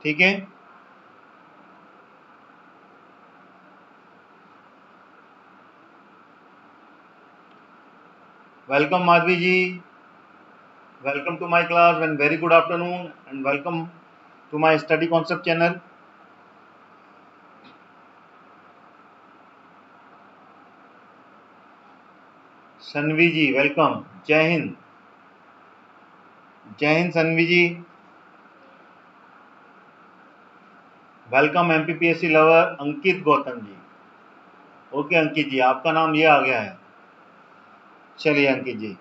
ठीक है। Welcome Madhavi ji, welcome to my class and very good afternoon and welcome to my study concept channel. Sanvi ji welcome, Jai Hind, Jai Hind Sanvi ji. Welcome MPPSC lover Ankit Gautam ji. Okay Ankit ji, आपका नाम ये आ गया है। चलिए अंकित जी,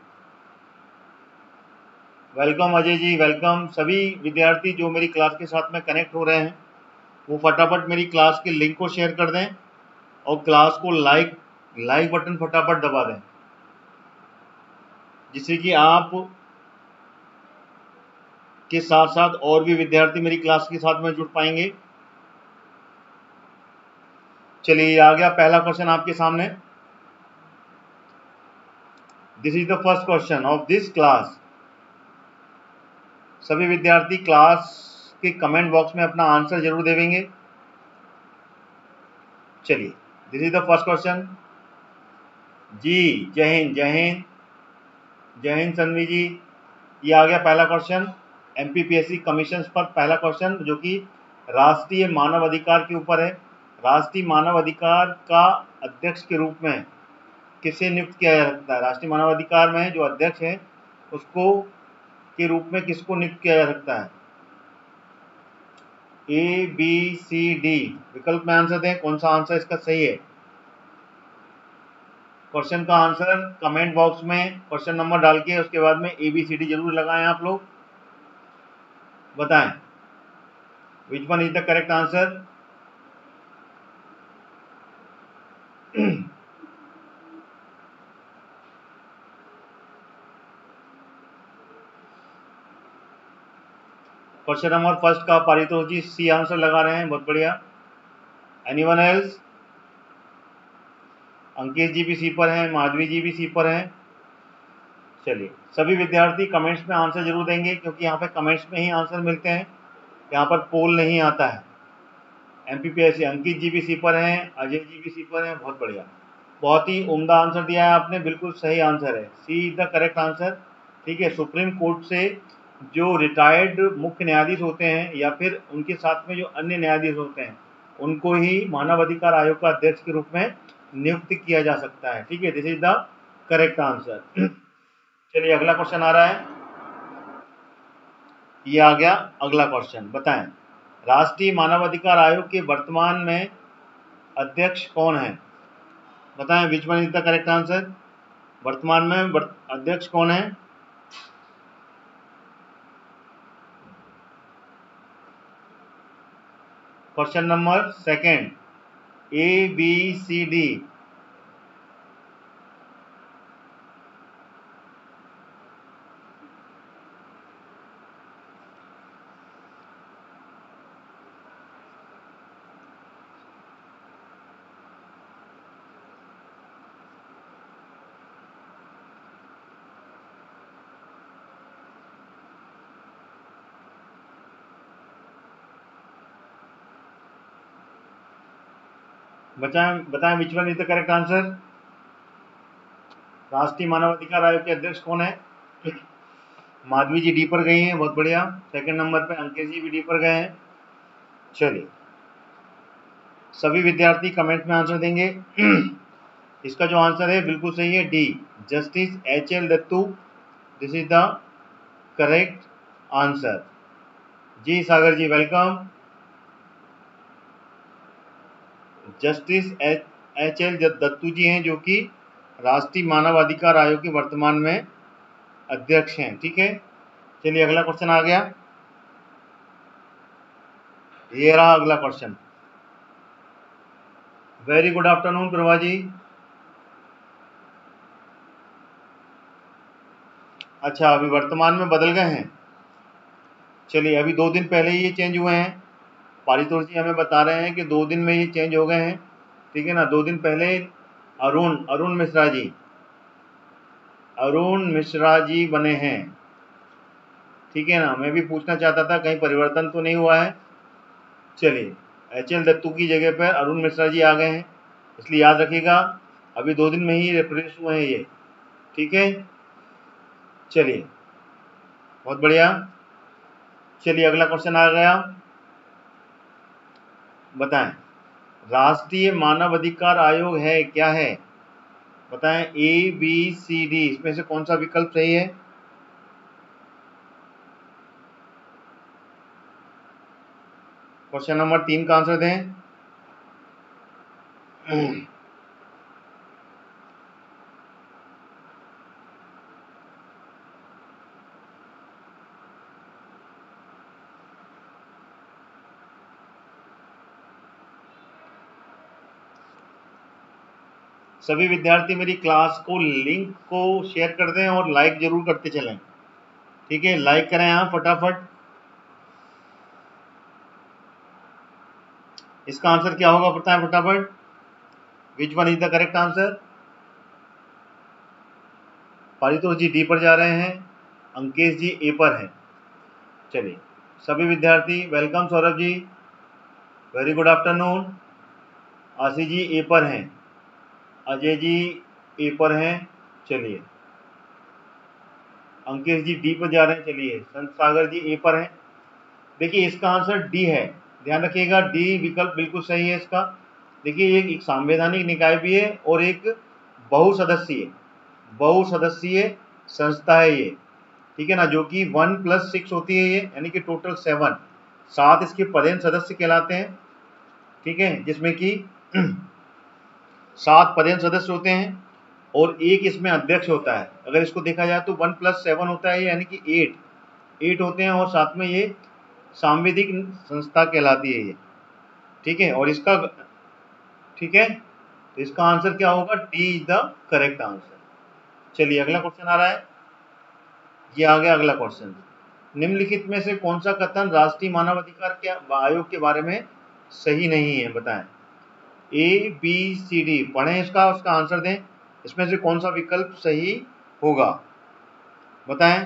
वेलकम अजय जी, वेलकम। सभी विद्यार्थी जो मेरी क्लास के साथ में कनेक्ट हो रहे हैं वो फटाफट मेरी क्लास के लिंक को शेयर कर दें और क्लास को लाइक बटन फटाफट दबा दें, जिससे कि आप के साथ साथ और भी विद्यार्थी मेरी क्लास के साथ में जुड़ पाएंगे। चलिए आ गया पहला क्वेश्चन आपके सामने। This is the first question of this class. सभी विद्यार्थी क्लास के कमेंट बॉक्स में अपना आंसर जरूर देंगे। चलिए, this is the first question. जी जय हिंद, जय हिंद, जय हिंद सन्वी जी। ये आ गया पहला क्वेश्चन एमपीपीएससी कमीशन पर, पहला क्वेश्चन जो कि राष्ट्रीय मानव अधिकार के ऊपर है। राष्ट्रीय मानव अधिकार का अध्यक्ष के रूप में किसे नियुक्त किया जा सकता है? राष्ट्रीय मानव अधिकार में जो अध्यक्ष है उसको के रूप में किसको नियुक्त किया जा सकता है? ए बी सी डी विकल्प में आंसर दें, कौन सा आंसर इसका सही है? क्वेश्चन का आंसर कमेंट बॉक्स में क्वेश्चन नंबर डाल के उसके बाद में ए बी सी डी जरूर लगाएं। आप लोग बताएं which one is the correct answer. Question number first का पारितोष जी सी आंसर लगा रहे हैं, बहुत बढ़िया। Anyone else? अंकित जी भी सी पर हैं, माधवी जी भी सी पर हैं। चलिए, सभी विद्यार्थी कमेंट्स में आंसर जरूर देंगे क्योंकि यहाँ पे कमेंट्स में ही आंसर मिलते हैं, यहाँ पर पोल नहीं आता है। एमपीपीएससी अंकित जी भी सी पर हैं, अजय जी भी सी पर हैं, बहुत बढ़िया, बहुत ही उम्दा आंसर दिया है आपने, बिल्कुल सही आंसर है, सी इज द करेक्ट आंसर। ठीक है, सुप्रीम कोर्ट से जो रिटायर्ड मुख्य न्यायाधीश होते हैं या फिर उनके साथ में जो अन्य न्यायाधीश होते हैं उनको ही मानव अधिकार आयोग का अध्यक्ष के रूप में नियुक्त किया जा सकता है। ठीक है, this is the correct answer. चलिए अगला क्वेश्चन आ रहा है, ये आ गया अगला क्वेश्चन। बताएं राष्ट्रीय मानवाधिकार आयोग के वर्तमान में अध्यक्ष कौन है? बताएं which one is the correct answer. वर्तमान में अध्यक्ष कौन है? Question number second, A B C D. बताएं which one is the correct answer. राष्ट्रीय मानवाधिकार आयोग के अध्यक्ष कौन है? माधवी जी डी पर गई हैं, बहुत बढ़िया। सेकंड नंबर पे अंकित जी भी डी पर गए हैं। चलिए, सभी विद्यार्थी कमेंट में आंसर देंगे। इसका जो आंसर है बिल्कुल सही है, D, justice H L Dattu. This is the correct answer. जी Sagar ji welcome. Justice H L Dattu ji हैं जो कि राष्ट्रीय मानव अधिकार आयोग के वर्तमान में अध्यक्ष हैं। ठीक है, चलिए अगला क्वेश्चन आ गया, ये रहा अगला question. Very good afternoon Prabha ji. अच्छा, अभी वर्तमान में बदल गए हैं। चलिए, अभी 2 दिन पहले ये चेंज हुए हैं। पारितोष जी हमें बता रहे हैं कि 2 दिन में ये चेंज हो गए हैं। ठीक है ना, 2 दिन पहले अरुण मिश्रा जी बने हैं। ठीक है ना, मैं भी पूछना चाहता था कहीं परिवर्तन तो नहीं हुआ है। चलिए, HL दत्तू की जगह पर अरुण मिश्रा जी आ गए हैं, इसलिए याद रखिएगा अभी 2 दिन में ही रिप्लेस हुए हैं ये। ठीक है, चलिए बहुत बढ़िया। चलिए अगला क्वेश्चन आ गया, बताएं राष्ट्रीय मानव अधिकार आयोग है क्या है? बताएं ABCD इसमें से कौन सा विकल्प सही है? क्वेश्चन नंबर 3 का आंसर दें। सभी विद्यार्थी मेरी क्लास को लिंक को शेयर कर दें और लाइक जरूर करते चलें। ठीक है, लाइक करें आप फटाफट। इसका आंसर क्या होगा बताएं फटाफट, विच one is the correct answer? Paritosh ji D पर जा रहे हैं, अंकेश जी ए पर हैं। चलिए सभी विद्यार्थी welcome, Saurabh ji very good afternoon, Ashish ji ए पर हैं, अजय जी ए पर हैं। चलिए अंकेश जी डी पर जा रहे हैं। चलिए संत सागर जी ए पर हैं। देखिए इसका आंसर डी है, ध्यान रखिएगा डी विकल्प बिल्कुल सही है इसका। देखिए ये एक संवैधानिक निकाय भी है और एक बहुसदस्यीय संस्था है ये। ठीक है ना, जो कि 1+6 होती है ये, यानी कि टोटल 7 इसके पदेन सदस्य कहलाते हैं। ठीक है, जिसमें कि 7 पदेन सदस्य होते हैं और एक इसमें अध्यक्ष होता है। अगर इसको देखा जाए तो 1+7 होता है यानी कि 8 होते हैं और साथ में ये सांविधिक संस्था कहलाती है ये। ठीक है, और इसका ठीक है, तो इसका आंसर क्या होगा, D is the correct answer. चलिए अगला क्वेश्चन आ रहा है, ये आ गया अगला क्वेश्चन। निम्नलिखित में से कौन सा कथन राष्ट्रीय मानवाधिकार के आयोग के बारे में सही नहीं है? बताएं ABCD पढ़ें इसका, उसका आंसर दें, इसमें से कौन सा विकल्प सही होगा बताएं।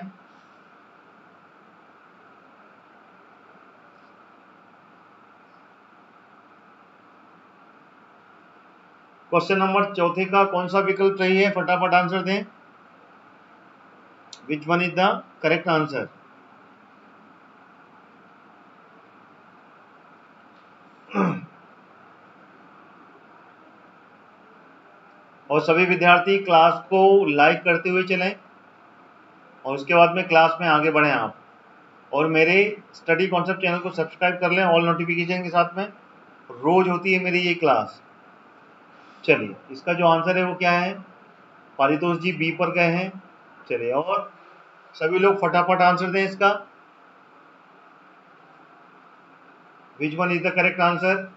क्वेश्चन नंबर 4 का कौन सा विकल्प सही है, फटाफट आंसर दें, विच one is the correct answer? और सभी विद्यार्थी क्लास को लाइक करते हुए चलें और उसके बाद में क्लास में आगे बढ़ें आप, और मेरे स्टडी कॉन्सेप्ट चैनल को सब्सक्राइब कर लें ऑल नोटिफिकेशन के साथ में, रोज होती है मेरी ये क्लास। चलिए इसका जो आंसर है वो क्या है, पारितोष जी बी पर गए हैं। चलिए और सभी लोग फटाफट आंसर दें इसका, विच one is the correct answer?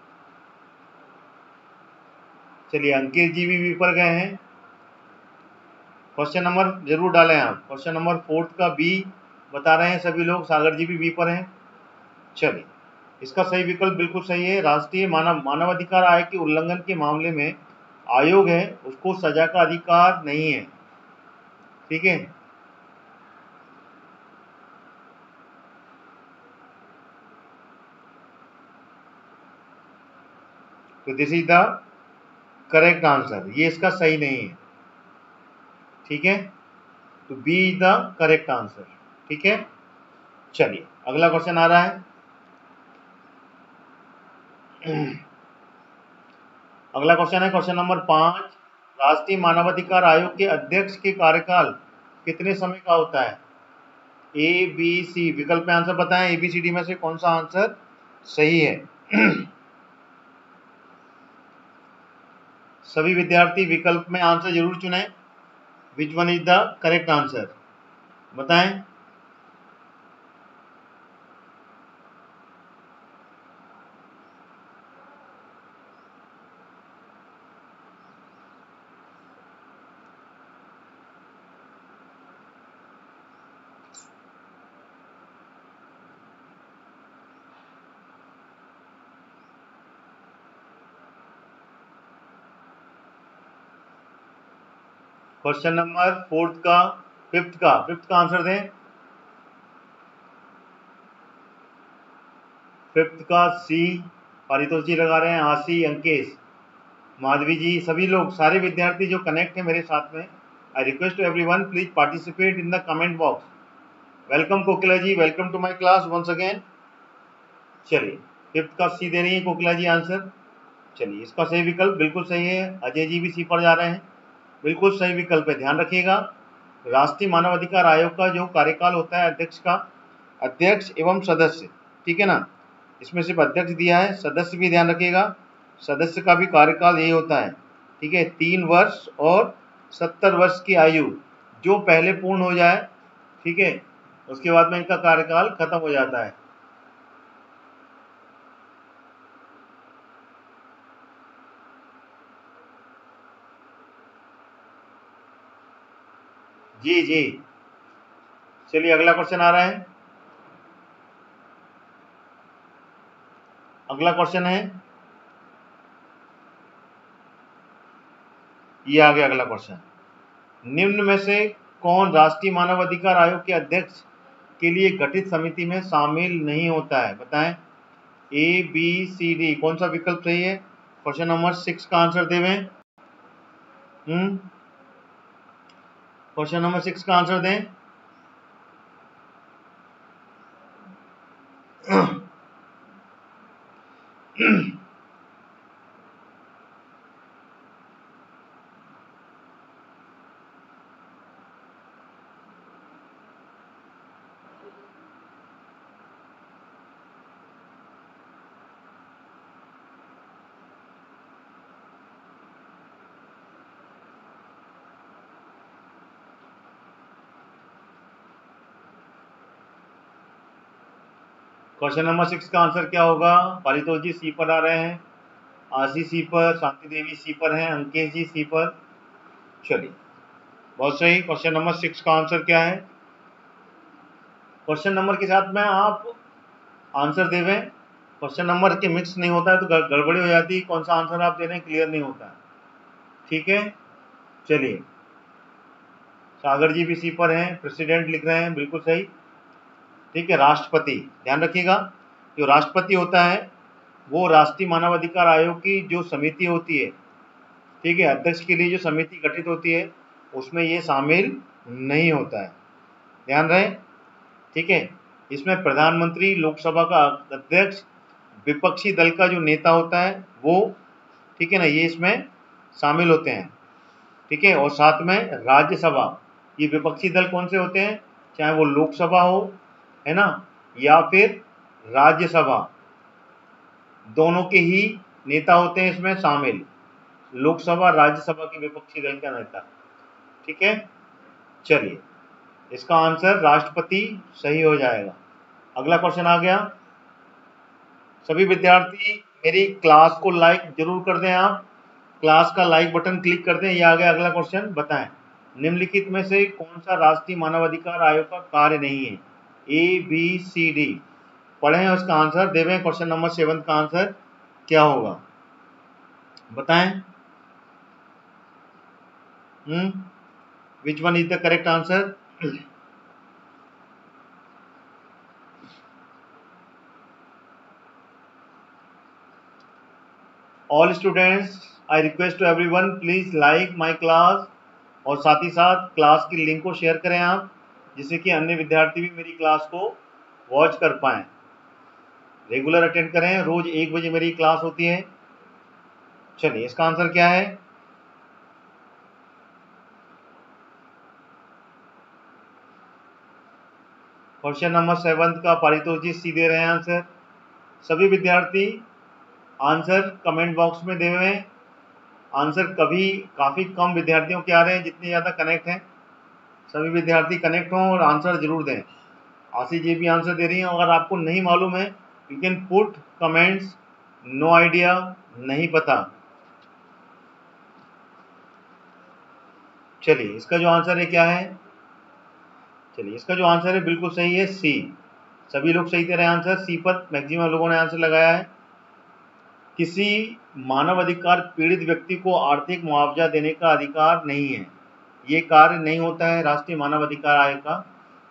चलिए अंकित जी भी बी पर गए हैं। क्वेश्चन नंबर जरूर डालें आप, क्वेश्चन नंबर 4 का बी बता रहे हैं सभी लोग, सागर जी भी बी पर हैं। चलिए इसका सही विकल्प बिल्कुल सही है, राष्ट्रीय मानवाधिकार आयोग के उल्लंघन के मामले में आयोग है उसको सजा का अधिकार नहीं है। ठीक है, तो this is the correct answer, ये इसका सही नहीं है। ठीक है, तो B is the correct answer. ठीक है, चलिए अगला क्वेश्चन आ रहा है। अगला क्वेश्चन है क्वेश्चन नंबर 5, राष्ट्रीय मानवाधिकार आयोग के अध्यक्ष के कार्यकाल कितने समय का होता है? ABC विकल्प में आंसर बताएं, ABCD में से कौन सा आंसर सही है? सभी विद्यार्थी विकल्प में आंसर जरूर चुनें, विच one is the correct answer बताएं। क्वेश्चन नंबर 4 का फिफ्थ का आंसर दें, फिफ्थ का सी पारितोष जी लगा रहे हैं, आशी, अंकेश, माधवी जी, सभी लोग, सारे विद्यार्थी जो कनेक्ट हैं मेरे साथ में, I request to everyone please participate in the comment box. Welcome Kokila ji, welcome to my class once again. चलिए फिफ्थ का सी दे रही है कोकिला जी आंसर। चलिए इसका सही विकल्प बिल्कुल सही है। अजय जी भी सी पर जा रहे हैं, बिल्कुल सही विकल्प है। ध्यान रखिएगा, राष्ट्रीय मानवाधिकार आयोग का जो कार्यकाल होता है अध्यक्ष का, अध्यक्ष एवं सदस्य, ठीक है ना, इसमें सिर्फ अध्यक्ष दिया है, सदस्य भी ध्यान रखिएगा, सदस्य का भी कार्यकाल यही होता है, ठीक है, 3 वर्ष और 70 वर्ष की आयु जो पहले पूर्ण हो जाए, ठीक है, उसके बाद में इनका कार्यकाल खत्म हो जाता है। जी जी, चलिए अगला क्वेश्चन आ रहा है। अगला क्वेश्चन है, ये आ गया अगला क्वेश्चन। निम्न में से कौन राष्ट्रीय मानव अधिकार आयोग के अध्यक्ष के लिए गठित समिति में शामिल नहीं होता है? बताएं। ए बी सी डी, कौन सा विकल्प सही है? क्वेश्चन नंबर 6 का आंसर देवें। क्वेश्चन नंबर 6 का आंसर दें। क्वेश्चन नंबर 6 का आंसर क्या होगा? पारितोष जी सी पर आ रहे हैं, आशी सी पर, शांति देवी सी पर हैं, अंकेश जी सी पर। चलिए बहुत सही। क्वेश्चन नंबर 6 का आंसर क्या है? क्वेश्चन नंबर के साथ में आप आंसर देवें। क्वेश्चन नंबर के मिक्स नहीं होता है तो गड़बड़ी हो जाती है, कौन सा आंसर आप दे रहे हैं क्लियर नहीं होता है, ठीक है। चलिए सागर जी भी सी पर हैं, प्रेसिडेंट लिख रहे हैं, बिल्कुल सही, ठीक है। राष्ट्रपति, ध्यान रखिएगा, जो राष्ट्रपति होता है वो राष्ट्रीय मानवाधिकार आयोग की जो समिति होती है, ठीक है, अध्यक्ष के लिए जो समिति गठित होती है उसमें ये शामिल नहीं होता है, ध्यान रहे, ठीक है। इसमें प्रधानमंत्री, लोकसभा का अध्यक्ष, विपक्षी दल का जो नेता होता है वो, ठीक है ना, ये इसमें शामिल होते हैं, ठीक है। और साथ में राज्यसभा, ये विपक्षी दल कौन से होते हैं, चाहे वो लोकसभा हो, है ना, या फिर राज्यसभा, दोनों के ही नेता होते हैं इसमें शामिल, लोकसभा राज्यसभा के विपक्षी दल का नेता, ठीक है। चलिए इसका आंसर राष्ट्रपति सही हो जाएगा। अगला क्वेश्चन आ गया। सभी विद्यार्थी मेरी क्लास को लाइक जरूर कर दें, आप क्लास का लाइक बटन क्लिक कर दें। ये आ गया अगला क्वेश्चन। बताएं निम्नलिखित में से कौन सा राष्ट्रीय मानवाधिकार आयोग का कार्य नहीं है? ए बी सी डी, पढ़ें उसका आंसर देवें। क्वेश्चन नंबर 7 का आंसर क्या होगा बताएं। Which one is the correct answer? All students, I request to everyone please like my class, और साथ ही साथ क्लास की लिंक को शेयर करें आप, जिससे कि अन्य विद्यार्थी भी मेरी क्लास को वॉच कर पाएं। रेगुलर अटेंड करें, रोज 1 बजे मेरी क्लास होती है। चलिए इसका आंसर क्या है? क्वेश्चन नंबर 7 का पारितोष जी सी दे रहे हैं आंसर। सभी विद्यार्थी आंसर कमेंट बॉक्स में दे हुए हैं। आंसर काफ़ी कम विद्यार्थियों के आ रहे हैं, जितने ज़्यादा कनेक्ट हैं सभी विद्यार्थी कनेक्ट हों और आंसर जरूर दें। आशी जी भी आंसर दे रही हैं। अगर आपको नहीं मालूम है you can put comments no idea, नहीं पता। चलिए इसका जो आंसर है क्या है? चलिए इसका जो आंसर है बिल्कुल सही है, सी। सभी लोग सही दे रहे हैं आंसर, सी पर मैक्सिमम लोगों ने आंसर लगाया है। किसी मानव अधिकार पीड़ित व्यक्ति को आर्थिक मुआवजा देने का अधिकार नहीं है, ये कार्य नहीं होता है राष्ट्रीय मानव अधिकार आयोग का,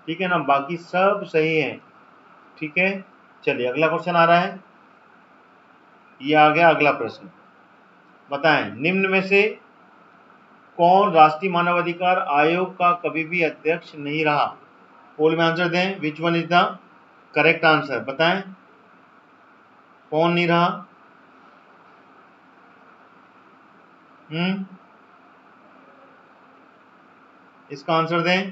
ठीक है ना। बाकी सब सही है, ठीक है। चलिए अगला क्वेश्चन आ रहा है, ये आ गया अगला प्रश्न। बताएं निम्न में से कौन राष्ट्रीय मानवाधिकार आयोग का कभी भी अध्यक्ष नहीं रहा? पोल में आंसर दें। विच one is the correct answer? बताएं कौन नहीं रहा? इसका आंसर दें।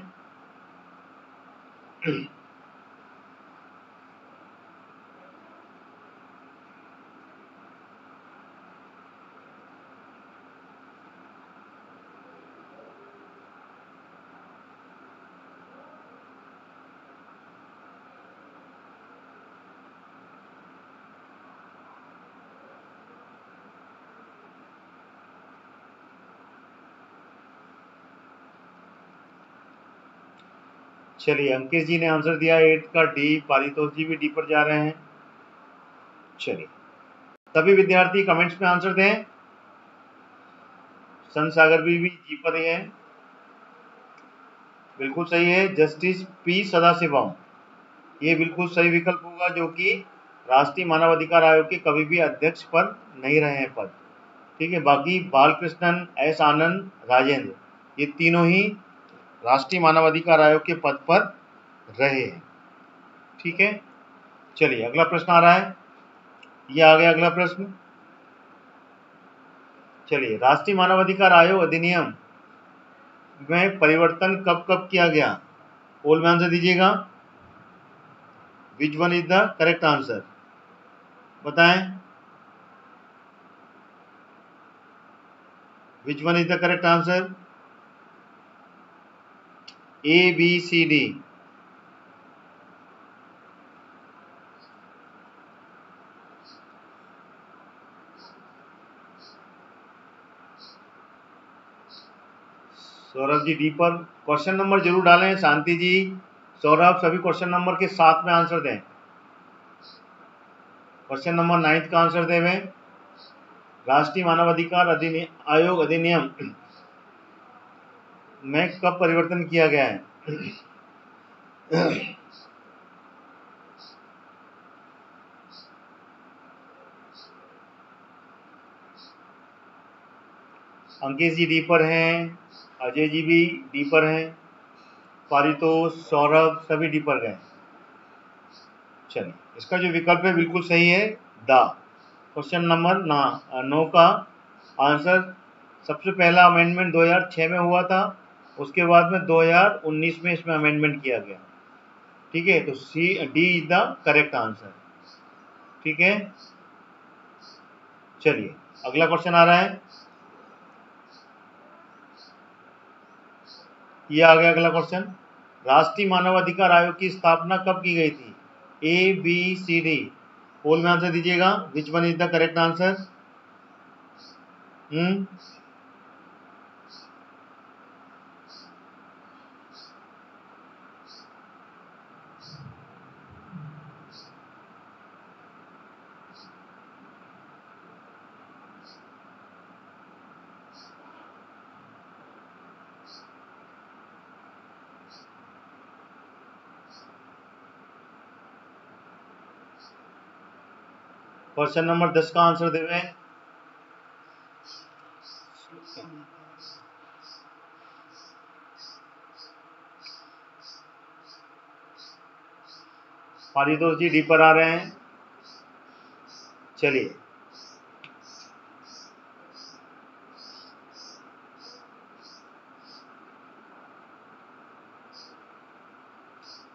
चलिए अंकित जी ने आंसर दिया 8 का डी, पारितोष जी भी डी पर जा रहे हैं। चलिए सभी विद्यार्थी कमेंट्स में आंसर दें। संसागर भी जी पर ही है, बिल्कुल सही है। जस्टिस पी सदाशिवम, ये बिल्कुल सही विकल्प होगा, जो कि राष्ट्रीय मानवाधिकार आयोग के कभी भी अध्यक्ष पर नहीं रहे हैं पद। ठीक है, बाकी बालकृष्णन, एस आनंद, राजेंद्र, ये तीनों ही राष्ट्रीय मानवाधिकार आयोग के पद पर रहे हैं। ठीक है, चलिए अगला प्रश्न आ रहा है, ये आ गया अगला प्रश्न। चलिए राष्ट्रीय मानवाधिकार आयोग अधिनियम में परिवर्तन कब कब किया गया? पोल में आंसर दीजिएगा। Which one is the correct answer? बताएं which one is the correct answer? A B C D. Saurabh ji D पर। क्वेश्चन नंबर जरूर डालें। शांति जी, सौरभ, सभी क्वेश्चन नंबर के साथ में आंसर दें। क्वेश्चन नंबर 9 का आंसर देवें। राष्ट्रीय मानवाधिकार आयोग अधिनियम में कब परिवर्तन किया गया है? अंकित जी डी पर हैं, अजय जी भी डी पर हैं, पारितोष, सौरभ सभी डी पर गए। चलिए इसका जो विकल्प है बिल्कुल सही है, द। क्वेश्चन नंबर 9 का आंसर, सबसे पहला अमेंडमेंट 2006 में हुआ था, उसके बाद में 2019 में इसमें अमेंडमेंट किया गया। ठीक है, तो C D is the correct answer. ठीक है, चलिए अगला क्वेश्चन आ रहा है, ये आ गया अगला क्वेश्चन। राष्ट्रीय मानवाधिकार आयोग की स्थापना कब की गई थी? ए बी सी डी। पोल में आंसर दीजिएगा। Which one is the correct answer? Question number 10 का आंसर देवे। पारितोष जी डी पर आ रहे हैं। चलिए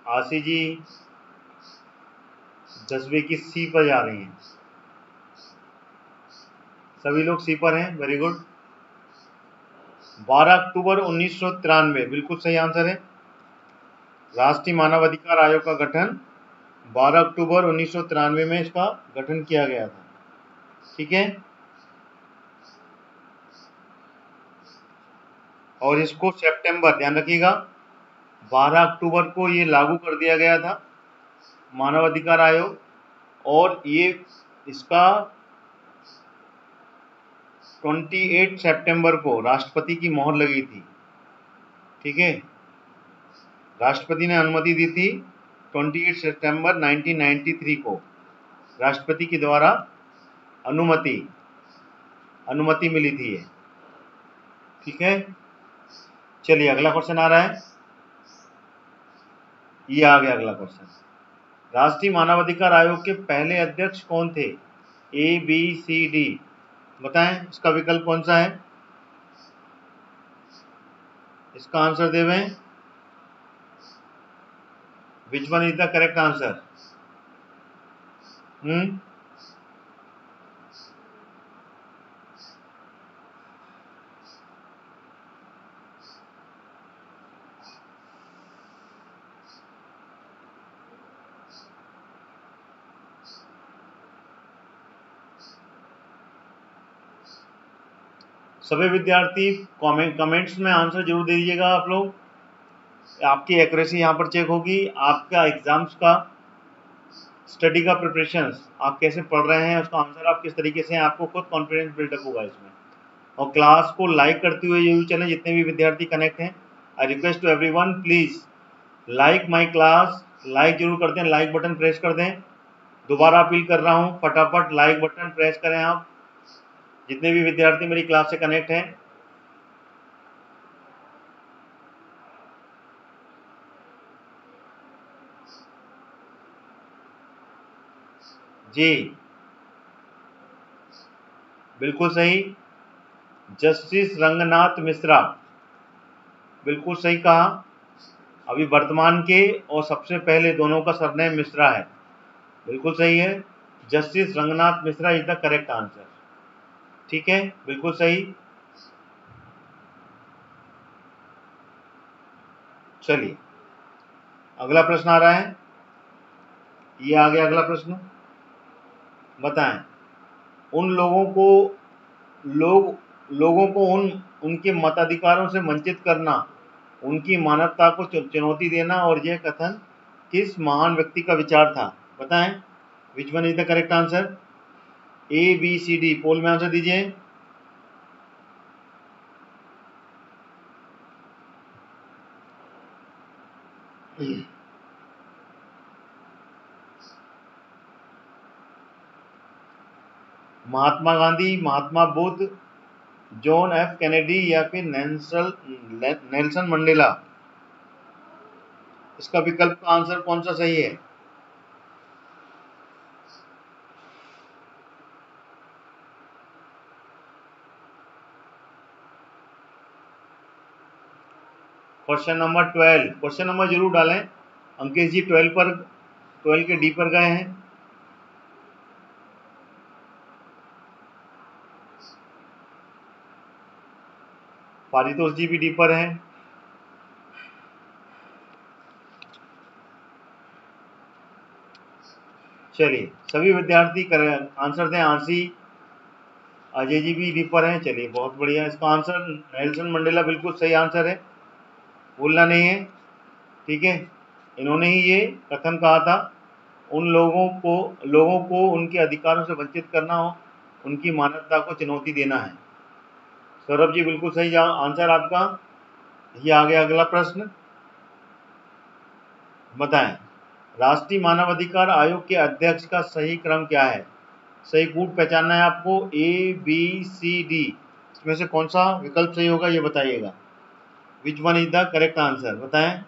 आशी जी 10वीं की सी पर जा रही हैं। सभी लोग सी पर हैं, वेरी गुड। 12 अक्टूबर 1993, बिल्कुल सही आंसर है। राष्ट्रीय मानवाधिकार आयोग का गठन 12 अक्टूबर 1993 में इसका गठन किया गया था। ठीक है, और इसको सितंबर, ध्यान रखिएगा, 12 अक्टूबर को ये लागू कर दिया गया था मानवाधिकार आयोग, और ये इसका 28 सितंबर को राष्ट्रपति की मोहर लगी थी। ठीक है, राष्ट्रपति ने अनुमति दी थी 28 सितंबर 1993 को राष्ट्रपति के द्वारा अनुमति मिली थी ये। ठीक है, चलिए अगला क्वेश्चन आ रहा है, ये आ गया अगला क्वेश्चन। राष्ट्रीय मानवाधिकार आयोग के पहले अध्यक्ष कौन थे? ABCD बताएं, इसका विकल्प कौन सा है? इसका आंसर देवें। विच one is the correct answer? सभी विद्यार्थी कमेंट्स में आंसर जरूर दे दीजिएगा आप लोग। आपकी एक्यूरेसी यहाँ पर चेक होगी, आपका एग्जाम्स का स्टडी का प्रिपरेशंस आप कैसे पढ़ रहे हैं, उसका आंसर आप किस तरीके से हैं, आपको खुद कॉन्फिडेंस बिल्डअप होगा इसमें। और क्लास को लाइक करते हुए यूट्यूब चैनल जितने भी विद्यार्थी कनेक्ट हैं, I request to everyone please like my class, like जरूर कर दें, लाइक बटन प्रेस कर दें। दोबारा अपील कर रहा हूँ, फटाफट लाइक बटन प्रेस करें आप, जितने भी विद्यार्थी मेरी क्लास से कनेक्ट हैं। जी बिल्कुल सही, जस्टिस रंगनाथ मिश्रा, बिल्कुल सही कहा। अभी वर्तमान के और सबसे पहले दोनों का सरनेम मिश्रा है, बिल्कुल सही है। Justice Ranganath Mishra is the correct answer. ठीक है, बिल्कुल सही। चलिए अगला प्रश्न आ रहा है, ये आ गया अगला प्रश्न। बताएं, उन लोगों को उनके मताधिकारों से वंचित करना, उनकी मानवता को चुनौती देना और यह कथन किस महान व्यक्ति का विचार था? बताएं, which one is the correct answer? ABCD पोल में आंसर दीजिए। Mahatma Gandhi, Mahatma Buddha, John F Kennedy या फिर नेल्सन मंडेला? इसका विकल्प का आंसर कौन सा सही है? क्वेश्चन नंबर 12, क्वेश्चन नंबर जरूर डालें। अंकेश जी 12 के डी पर गए हैं। पारितोष जी भी डी पर हैं। चलिए सभी विद्यार्थी आंसर दें। आंसी, अजय जी भी डी पर हैं। चलिए बहुत बढ़िया, इसका आंसर नेल्सन मंडेला बिल्कुल सही आंसर है, भूलना नहीं है। ठीक है, इन्होंने ही ये कथन कहा था, उन लोगों को उनके अधिकारों से वंचित करना हो, उनकी मानवता को चुनौती देना है। सौरभ जी बिल्कुल सही आंसर आपका। ये आ गया अगला प्रश्न। बताएं, राष्ट्रीय मानवाधिकार आयोग के अध्यक्ष का सही क्रम क्या है? सही कूट पहचानना है आपको, ABCD, इसमें से कौन सा विकल्प सही होगा ये बताइएगा। विच one is the correct answer? बताएं।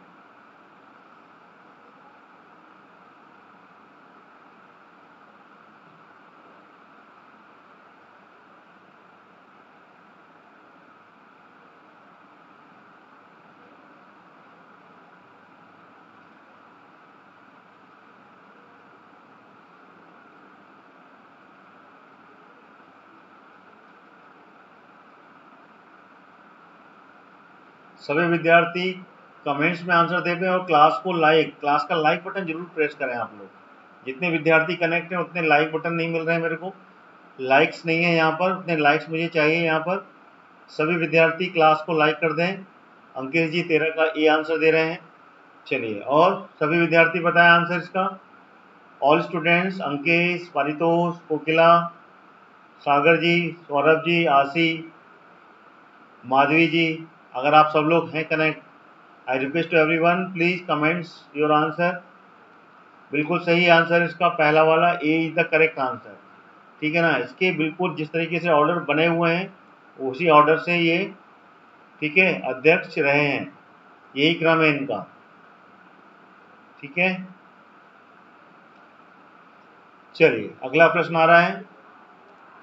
सभी विद्यार्थी कमेंट्स में आंसर दें और क्लास का लाइक बटन जरूर प्रेस करें आप लोग। जितने विद्यार्थी कनेक्ट हैं उतने लाइक बटन नहीं मिल रहे हैं मेरे को, लाइक्स नहीं है यहाँ पर, उतने लाइक्स मुझे चाहिए यहाँ पर। सभी विद्यार्थी क्लास को लाइक कर दें। अंकेश जी 13 का ए आंसर दे रहे हैं। चलिए और सभी विद्यार्थी बताएं आंसर इसका। ऑल स्टूडेंट्स, अंकेश, पारितोष, कोकिला, सागर जी, सौरभ जी, आशी, माधवी जी, अगर आप सब लोग हैं connect, I request to everyone please comments your answer. बिल्कुल सही आंसर इसका पहला वाला, A is the correct answer. ठीक है ना, इसके बिल्कुल जिस तरीके से ऑर्डर बने हुए हैं उसी ऑर्डर से ये, ठीक है, अध्यक्ष रहे हैं, यही क्रम है इनका। ठीक है, चलिए अगला प्रश्न आ रहा है,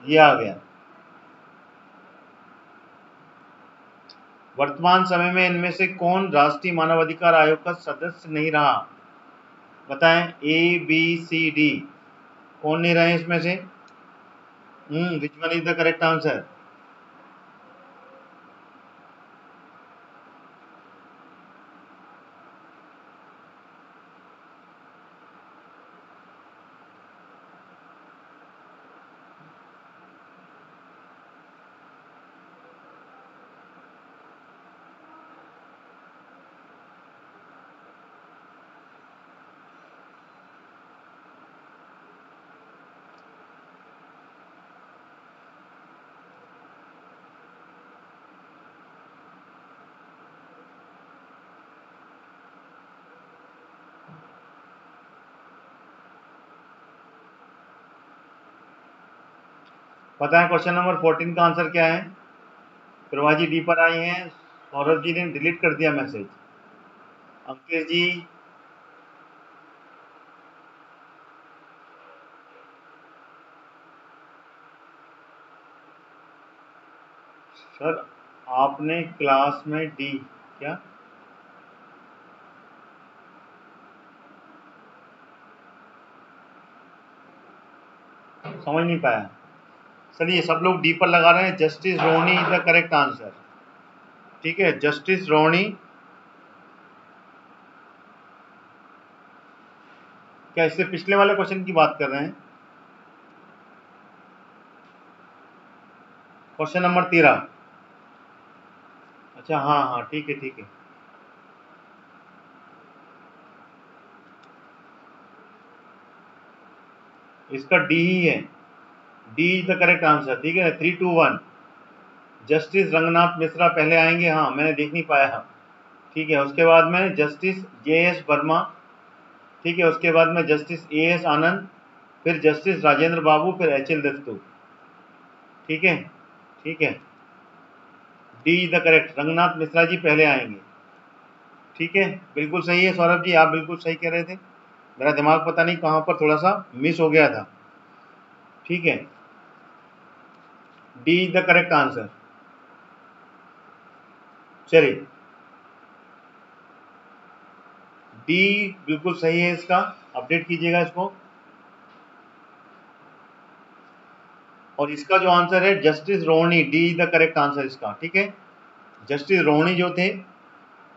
ये आ गया। वर्तमान समय में इनमें से कौन राष्ट्रीय मानवाधिकार आयोग का सदस्य नहीं रहा? बताएं, ए बी सी डी, कौन नहीं रहे इसमें से? विच one is the correct answer? पता है क्वेश्चन नंबर 14 का आंसर क्या है? प्रभा जी डी पर आई हैं, सौरभ जी ने डिलीट कर दिया मैसेज। अंकित जी, सर आपने क्लास में डी क्या? समझ नहीं पाया। चलिए सब लोग डी पर लगा रहे हैं, justice Rohini is the correct answer. ठीक है, जस्टिस रोहिणी। क्या इससे पिछले वाले क्वेश्चन की बात कर रहे हैं? Question number 13। अच्छा हाँ हाँ, ठीक है ठीक है। इसका डी ही है, D is the correct answer. ठीक है, 3-2-1। जस्टिस रंगनाथ मिश्रा पहले आएंगे, हाँ मैंने देख नहीं पाया। ठीक है, उसके बाद में जस्टिस जे.एस. वर्मा। ठीक है, उसके बाद में जस्टिस ए.एस. आनंद, फिर जस्टिस राजेंद्र बाबू, फिर एच.एल. दत्तू। ठीक है, ठीक है, D is the correct, Ranganath Mishra ji पहले आएंगे। ठीक है, बिल्कुल सही है सौरभ जी, आप बिल्कुल सही कह रहे थे, मेरा दिमाग पता नहीं कहाँ पर थोड़ा सा मिस हो गया था। ठीक है, D is the correct answer. चलिए, डी बिल्कुल सही है इसका, अपडेट कीजिएगा इसको। और इसका जो आंसर है justice Rohini, D is the correct answer इसका। ठीक है, जस्टिस रोहिणी जो थे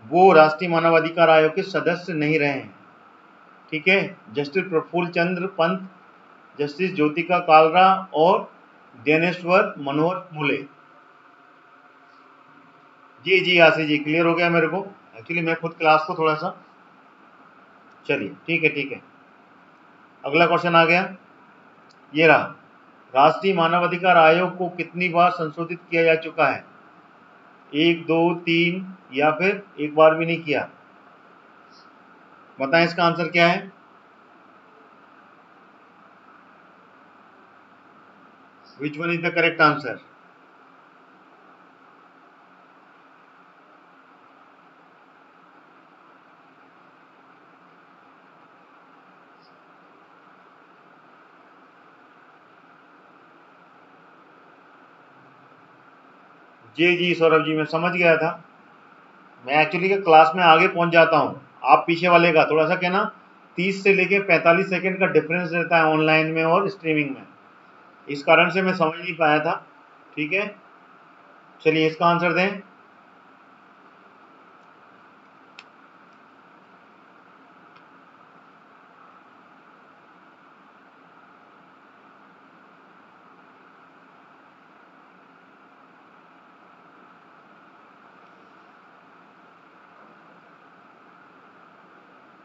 वो राष्ट्रीय मानवाधिकार आयोग के सदस्य नहीं रहे हैं। ठीक है, जस्टिस प्रफुल्ल चंद्र पंत, जस्टिस ज्योतिका कालरा और ज्ञानेश्वर मनोहर फूले। जी जी आशीष जी, क्लियर हो गया मेरे को, एक्चुअली मैं खुद क्लास को थोड़ा सा। चलिए ठीक है ठीक है, अगला क्वेश्चन आ गया, ये रहा। राष्ट्रीय मानवाधिकार आयोग को कितनी बार संशोधित किया जा चुका है? 1, 2, 3 या फिर एक बार भी नहीं किया? बताएं इसका आंसर क्या है? Which one is the correct answer? जी जी सौरभ जी, मैं समझ गया था, मैं एक्चुअली के क्लास में आगे पहुंच जाता हूँ, आप पीछे वाले का थोड़ा सा क्या ना 30 से लेके 45 सेकंड का डिफरेंस रहता है ऑनलाइन में और स्ट्रीमिंग में, इस कारण से मैं समझ नहीं पाया था। ठीक है, चलिए इसका आंसर दें।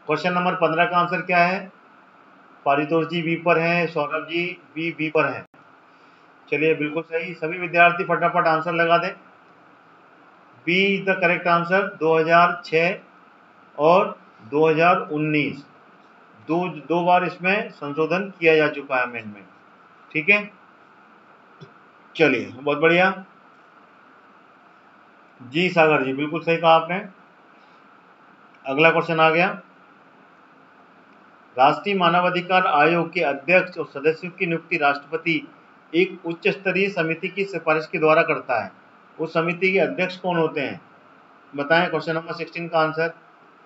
क्वेश्चन नंबर 15 का आंसर क्या है? पारितोष जी बी पर हैं, सौरभ जी बी पर हैं। चलिए बिल्कुल सही, सभी विद्यार्थी फटाफट आंसर लगा दें। B is the correct answer, 2006 और 2019 दो बार इसमें संशोधन किया जा चुका है अमेंडमेंट। ठीक है, चलिए बहुत बढ़िया। जी सागर जी, बिल्कुल सही कहा आपने। अगला क्वेश्चन आ गया, राष्ट्रीय मानवाधिकार आयोग के अध्यक्ष और सदस्यों की नियुक्ति राष्ट्रपति एक उच्च स्तरीय समिति की सिफारिश के द्वारा करता है। उस समिति के अध्यक्ष कौन होते हैं? बताएं। क्वेश्चन नंबर 16 का answer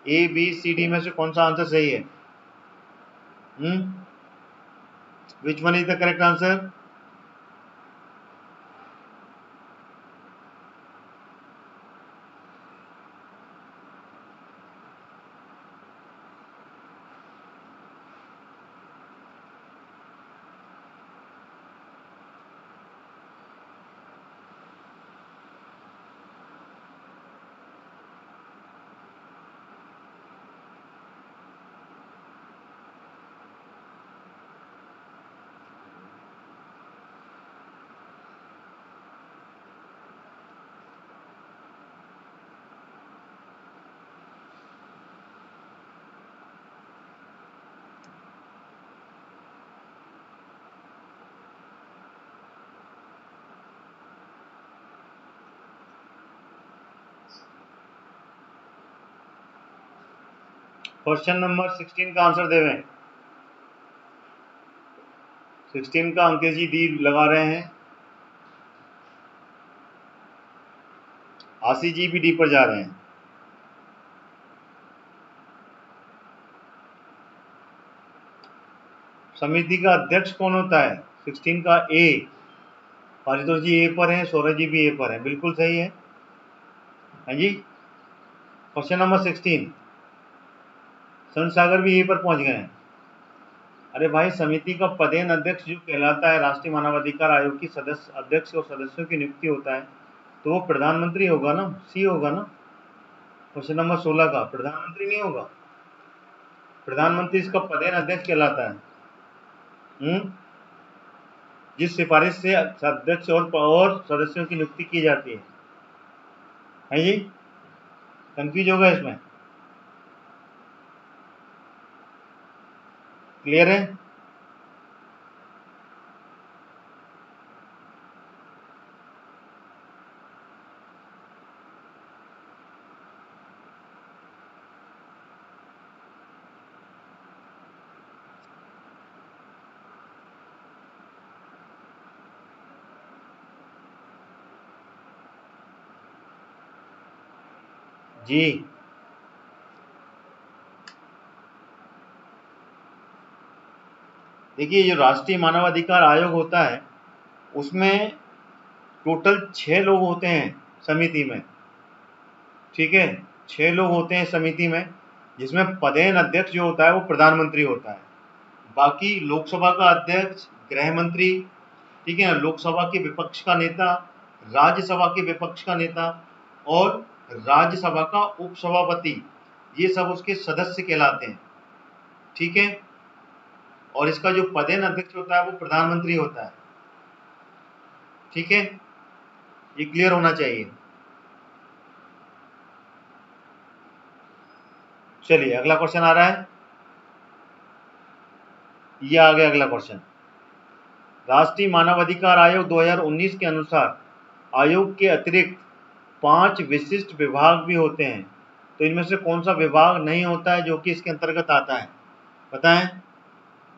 A B C D में से कौन सा आंसर सही है? Which one is the correct answer? Question number 16 का आंसर देवें। 16 का अंकित जी डी लगा रहे हैं, आशीष जी भी डी पर जा रहे हैं। समिति का अध्यक्ष कौन होता है? 16 का ए। पारितोष जी ए पर हैं, सौरभ जी भी ए पर हैं, बिल्कुल सही है। हाँ जी, क्वेश्चन नंबर 16 संसागर भी ए पर पहुंच गए हैं। अरे भाई, समिति का पदेन अध्यक्ष जो कहलाता है, राष्ट्रीय मानवाधिकार आयोग की सदस्य अध्यक्ष और सदस्यों की नियुक्ति होता है, तो वो प्रधानमंत्री होगा ना, सी होगा ना। क्वेश्चन नंबर 16 का प्रधानमंत्री नहीं होगा? प्रधानमंत्री इसका पदेन अध्यक्ष कहलाता है। जिस सिफारिश से अध्यक्ष और सदस्यों की नियुक्ति की जाती है जी। कंफ्यूज होगा इसमें? क्लियर है? जी, देखिए, जो राष्ट्रीय मानवाधिकार आयोग होता है उसमें टोटल 6 लोग होते हैं समिति में। ठीक है, 6 लोग होते हैं समिति में, जिसमें पदेन अध्यक्ष जो होता है वो प्रधानमंत्री होता है। बाकी लोकसभा का अध्यक्ष, गृह मंत्री, ठीक है ना, लोकसभा के विपक्ष का नेता, राज्यसभा के विपक्ष का नेता और राज्यसभा का उपसभापति, ये सब उसके सदस्य कहलाते हैं। ठीक है, और इसका जो पदेन अध्यक्ष होता है वो प्रधानमंत्री होता है। ठीक है, ये क्लियर होना चाहिए। चलिए अगला क्वेश्चन आ रहा है, ये आ गया अगला क्वेश्चन। राष्ट्रीय मानवाधिकार आयोग 2019 के अनुसार आयोग के अतिरिक्त 5 विशिष्ट विभाग भी होते हैं, तो इनमें से कौन सा विभाग नहीं होता है जो कि इसके अंतर्गत आता है? बताएं,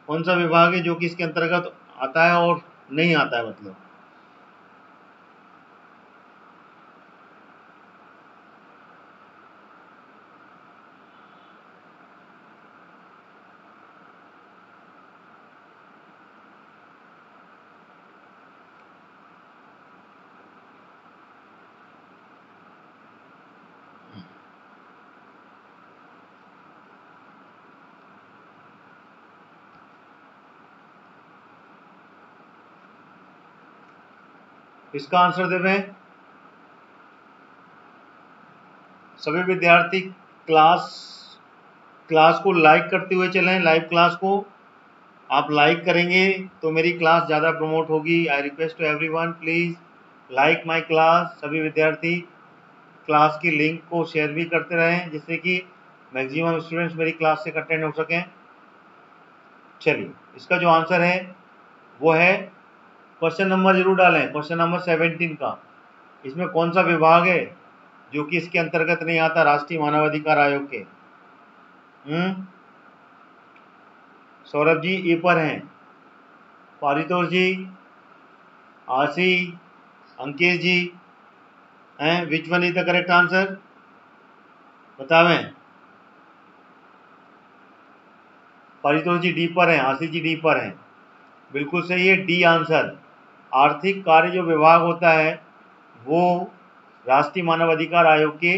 कौन सा विभाग है जो कि इसके अंतर्गत आता है और नहीं आता है? मतलब इसका आंसर देवें। सभी विद्यार्थी क्लास को लाइक करते हुए चलें। लाइव क्लास को आप लाइक करेंगे तो मेरी क्लास ज़्यादा प्रमोट होगी। I request to everyone, please like my class. सभी विद्यार्थी क्लास की लिंक को शेयर भी करते रहें, जिससे कि मैक्सिमम स्टूडेंट्स मेरी क्लास से अटेंड हो सकें। चलिए, इसका जो आंसर है वो है, क्वेश्चन नंबर जरूर डालें, क्वेश्चन नंबर 17 का। इसमें कौन सा विभाग है जो कि इसके अंतर्गत नहीं आता, राष्ट्रीय मानवाधिकार आयोग के? सौरभ जी ए पर हैं, पारितोष जी, आशी, अंकेश जी हैं, which one is the correct answer? बतावें। पारितोष जी डी पर हैं, आशी जी डी पर हैं, बिल्कुल सही है, डी आंसर। आर्थिक कार्य जो विभाग होता है वो राष्ट्रीय मानवाधिकार आयोग के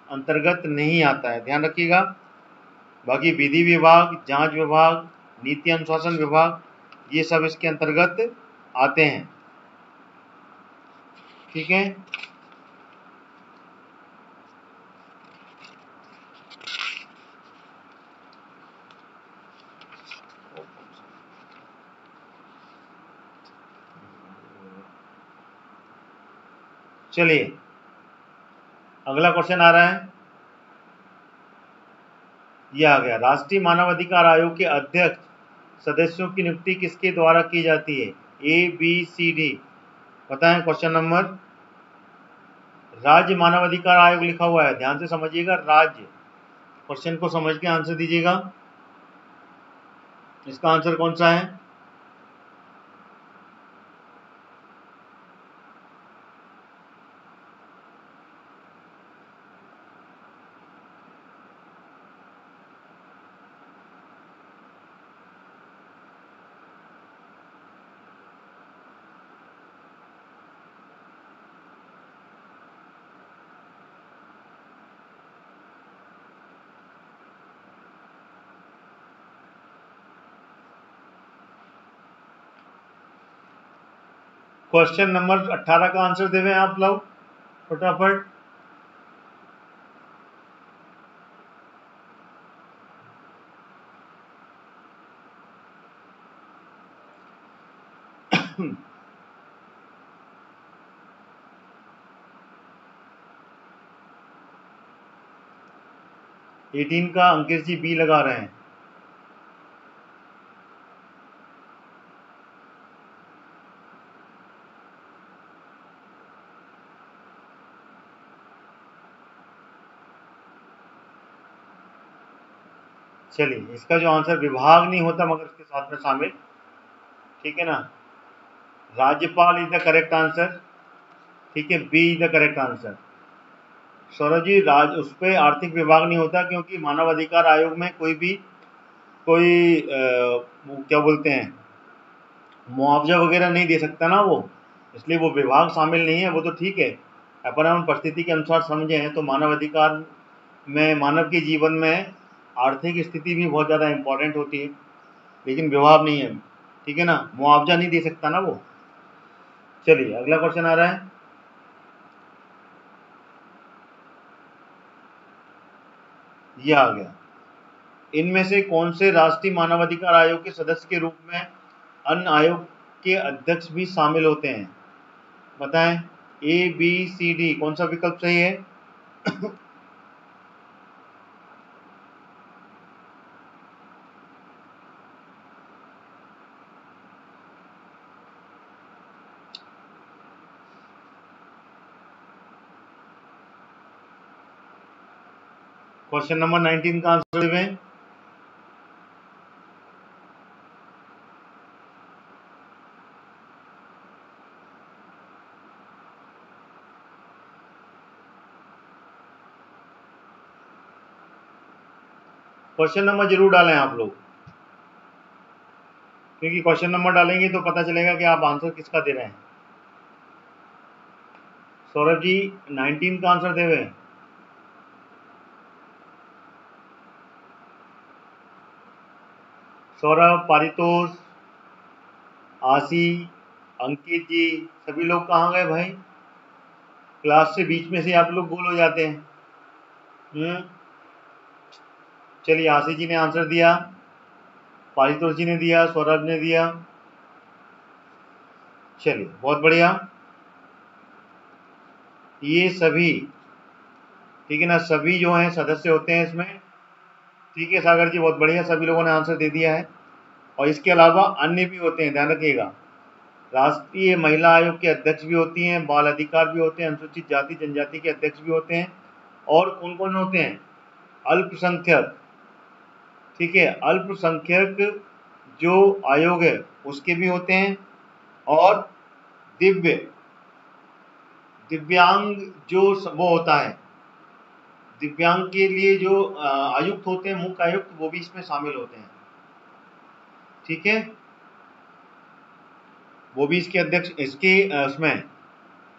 अंतर्गत नहीं आता है, ध्यान रखिएगा। बाकी विधि विभाग, जांच विभाग, नीति अनुशासन विभाग, ये सब इसके अंतर्गत आते हैं, ठीक है। चलिए, अगला क्वेश्चन आ रहा है, ये आ गया। राष्ट्रीय मानवाधिकार आयोग के अध्यक्ष सदस्यों की नियुक्ति किसके द्वारा की जाती है? ए, बी, सी, डी, बताएं क्वेश्चन नंबर। राज्य मानवाधिकार आयोग लिखा हुआ है, ध्यान से समझिएगा, राज्य। क्वेश्चन को समझ के आंसर दीजिएगा। इसका आंसर कौन सा है? क्वेश्चन नंबर 18 का आंसर देवें आप लोग फटाफट। एटीन का अंकित जी बी लगा रहे हैं। चलिए, इसका जो आंसर विभाग नहीं होता मगर इसके साथ में शामिल, ठीक है ना। राज्यपाल इज द करेक्ट आंसर, ठीक है, B is the correct answer. Saurabh ji, उस पर आर्थिक विभाग नहीं होता क्योंकि मानव अधिकार आयोग में कोई भी क्या बोलते हैं, मुआवजा वगैरह नहीं दे सकता ना वो, इसलिए वो विभाग शामिल नहीं है। वो तो ठीक है, अपन परिस्थिति के अनुसार समझे हैं तो मानव अधिकार में, मानव के जीवन में आर्थिक स्थिति भी बहुत ज़्यादा इम्पोर्टेंट होती है, लेकिन विभाग नहीं है, ठीक है ना, मुआवजा नहीं दे सकता ना वो। चलिए, अगला क्वेश्चन आ रहा है, ये आ गया। इनमें से कौन से राष्ट्रीय मानवाधिकार आयोग के सदस्य के रूप में अन्य आयोग के अध्यक्ष भी शामिल होते हैं? बताएं, ए, बी, सी, डी, कौन सा विकल्प सही है? क्वेश्चन नंबर 19 का आंसर दें। क्वेश्चन नंबर जरूर डालें आप लोग, क्योंकि क्वेश्चन नंबर डालेंगे तो पता चलेगा कि आप आंसर किसका दे रहे हैं। सौरभ जी 19 का आंसर देवे। सौरभ, पारितोष, आशी, अंकित जी, सभी लोग कहाँ गए भाई? क्लास से बीच में से आप लोग गोल हो जाते हैं। चलिए, आशी जी ने आंसर दिया, पारितोष जी ने दिया, सौरभ ने दिया। चलिए, बहुत बढ़िया, ये सभी, ठीक है ना, सभी जो हैं सदस्य होते हैं इसमें, ठीक है। सागर जी बहुत बढ़िया, सभी लोगों ने आंसर दे दिया है। और इसके अलावा अन्य भी होते हैं, ध्यान रखिएगा। राष्ट्रीय महिला आयोग के अध्यक्ष भी होती हैं, बाल अधिकार भी होते हैं, अनुसूचित जाति जनजाति के अध्यक्ष भी होते हैं। और कौन कौन होते हैं? अल्पसंख्यक, ठीक है, अल्पसंख्यक जो आयोग है उसके भी होते हैं। और दिव्यांग जो वो होता है, दिव्यांग के लिए जो आयुक्त होते हैं, मुख्य आयुक्त, वो भी इसमें शामिल होते हैं, ठीक है, वो भी इसके अध्यक्ष, इसके उसमें